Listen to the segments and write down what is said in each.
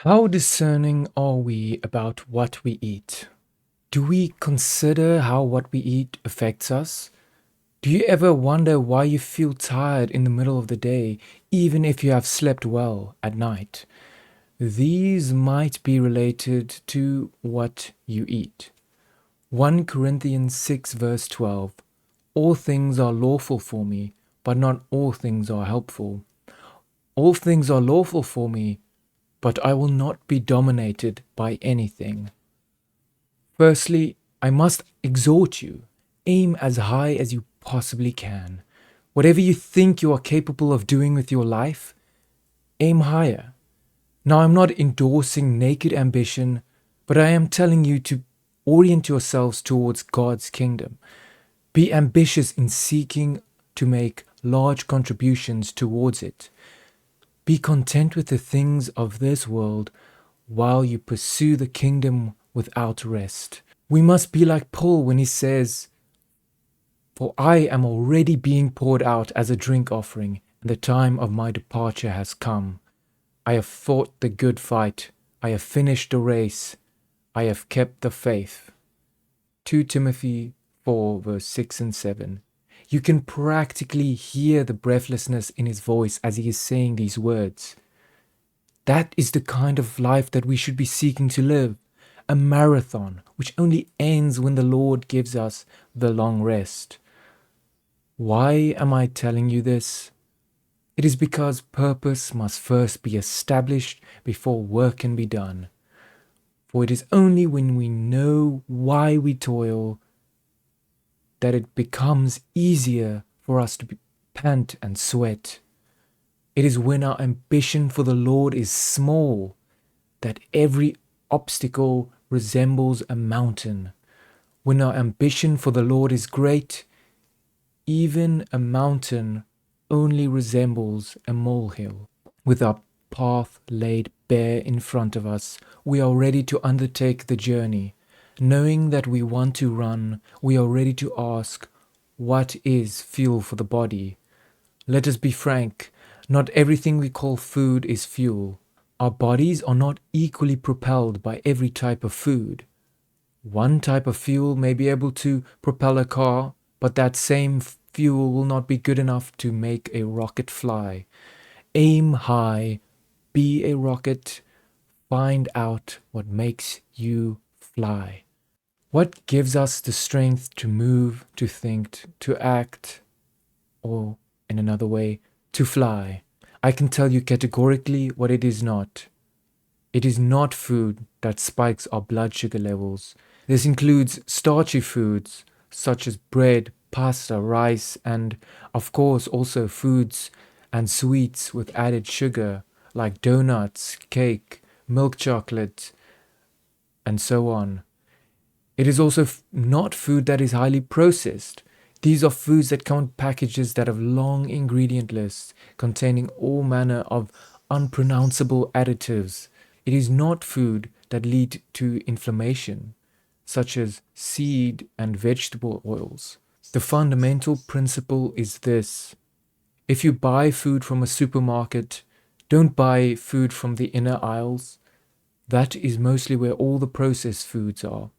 How discerning are we about what we eat? Do we consider how what we eat affects us? Do you ever wonder why you feel tired in the middle of the day, even if you have slept well at night? These might be related to what you eat. 1 Corinthians 6, verse 12. All things are lawful for me, but not all things are helpful. All things are lawful for me, but I will not be dominated by anything. Firstly, I must exhort you. Aim as high as you possibly can. Whatever you think you are capable of doing with your life, aim higher. Now, I'm not endorsing naked ambition, but I am telling you to orient yourselves towards God's kingdom. Be ambitious in seeking to make large contributions towards it. Be content with the things of this world while you pursue the kingdom without rest. We must be like Paul when he says, "For I am already being poured out as a drink offering, and the time of my departure has come. I have fought the good fight. I have finished the race. I have kept the faith." 2 Timothy 4, verse 6 and 7. You can practically hear the breathlessness in his voice as he is saying these words. That is the kind of life that we should be seeking to live. A marathon which only ends when the Lord gives us the long rest. Why am I telling you this? It is because purpose must first be established before work can be done. For it is only when we know why we toil that it becomes easier for us to pant and sweat. It is when our ambition for the Lord is small that every obstacle resembles a mountain. When our ambition for the Lord is great, even a mountain only resembles a molehill. With our path laid bare in front of us, we are ready to undertake the journey. Knowing that we want to run, we are ready to ask, what is fuel for the body? Let us be frank, not everything we call food is fuel. Our bodies are not equally propelled by every type of food. One type of fuel may be able to propel a car, but that same fuel will not be good enough to make a rocket fly. Aim high, be a rocket, find out what makes you fly. What gives us the strength to move, to think, to act, or in another way, to fly? I can tell you categorically what it is not. It is not food that spikes our blood sugar levels. This includes starchy foods such as bread, pasta, rice, and of course also foods and sweets with added sugar like donuts, cake, milk chocolate, and so on. It is also not food that is highly processed. These are foods that come in packages that have long ingredient lists containing all manner of unpronounceable additives. It is not food that lead to inflammation, such as seed and vegetable oils. The fundamental principle is this: if you buy food from a supermarket, don't buy food from the inner aisles. That is mostly where all the processed foods are.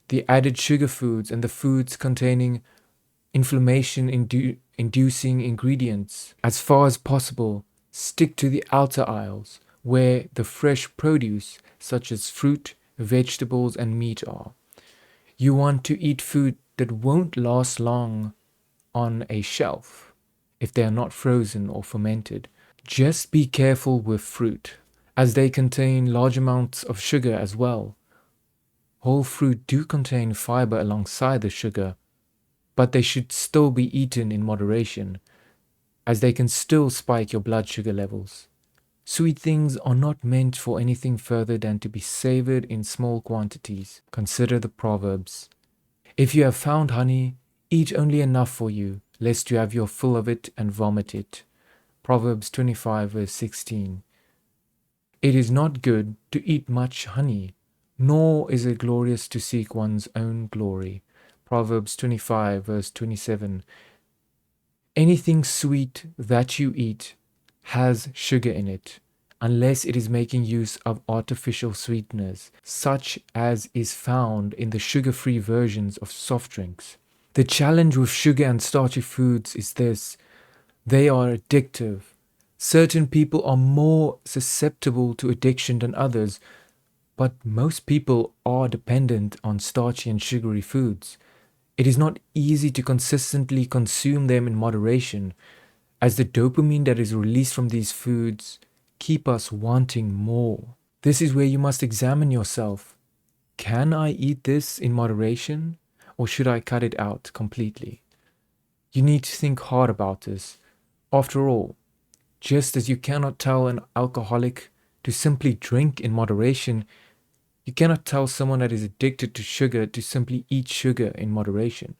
The added sugar foods and the foods containing inflammation inducing ingredients. As far as possible, stick to the outer aisles where the fresh produce such as fruit, vegetables and meat are. You want to eat food that won't last long on a shelf if they are not frozen or fermented. Just be careful with fruit, as they contain large amounts of sugar as well. Whole fruit do contain fiber alongside the sugar, but they should still be eaten in moderation, as they can still spike your blood sugar levels. Sweet things are not meant for anything further than to be savored in small quantities. Consider the Proverbs. If you have found honey, eat only enough for you, lest you have your fill of it and vomit it. Proverbs 25, verse 16. It is not good to eat much honey, nor is it glorious to seek one's own glory. Proverbs 25, verse 27. Anything sweet that you eat has sugar in it, unless it is making use of artificial sweeteners, such as is found in the sugar-free versions of soft drinks. The challenge with sugar and starchy foods is this: they are addictive. Certain people are more susceptible to addiction than others, but most people are dependent on starchy and sugary foods. It is not easy to consistently consume them in moderation, as the dopamine that is released from these foods keep us wanting more. This is where you must examine yourself. Can I eat this in moderation, or should I cut it out completely? You need to think hard about this. After all, just as you cannot tell an alcoholic to simply drink in moderation, you cannot tell someone that is addicted to sugar to simply eat sugar in moderation.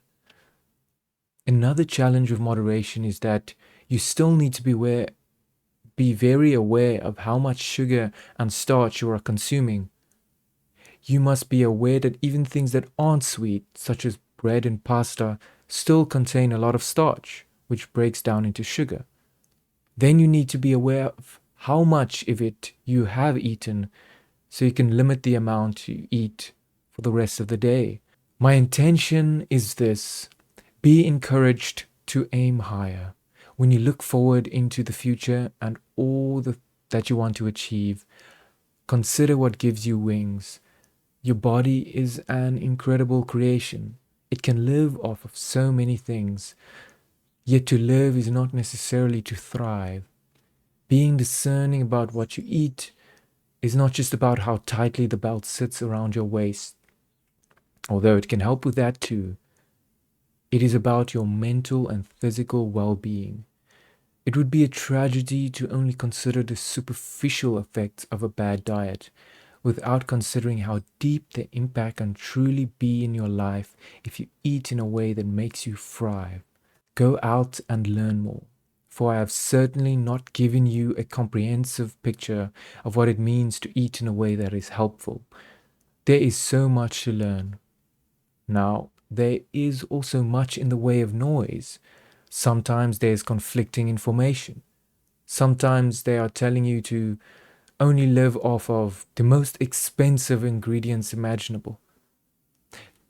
Another challenge with moderation is that you still need to be very aware of how much sugar and starch you are consuming. You must be aware that even things that aren't sweet, such as bread and pasta, still contain a lot of starch, which breaks down into sugar. Then you need to be aware of how much of it you have eaten so you can limit the amount you eat for the rest of the day. My intention is this: be encouraged to aim higher. When you look forward into the future and that you want to achieve, consider what gives you wings. Your body is an incredible creation. It can live off of so many things. Yet to live is not necessarily to thrive. Being discerning about what you eat is not just about how tightly the belt sits around your waist, although it can help with that too. It is about your mental and physical well-being. It would be a tragedy to only consider the superficial effects of a bad diet without considering how deep the impact can truly be in your life if you eat in a way that makes you thrive. Go out and learn more, for I have certainly not given you a comprehensive picture of what it means to eat in a way that is helpful. There is so much to learn. Now, there is also much in the way of noise. Sometimes there's conflicting information. Sometimes they are telling you to only live off of the most expensive ingredients imaginable.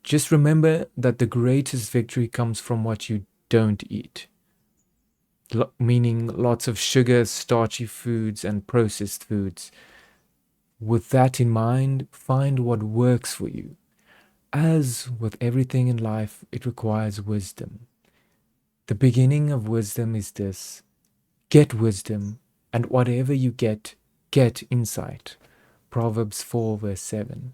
Just remember that the greatest victory comes from what you don't eat, meaning lots of sugar, starchy foods, and processed foods. With that in mind, find what works for you. As with everything in life, it requires wisdom. The beginning of wisdom is this: get wisdom, and whatever you get insight. Proverbs 4 verse 7.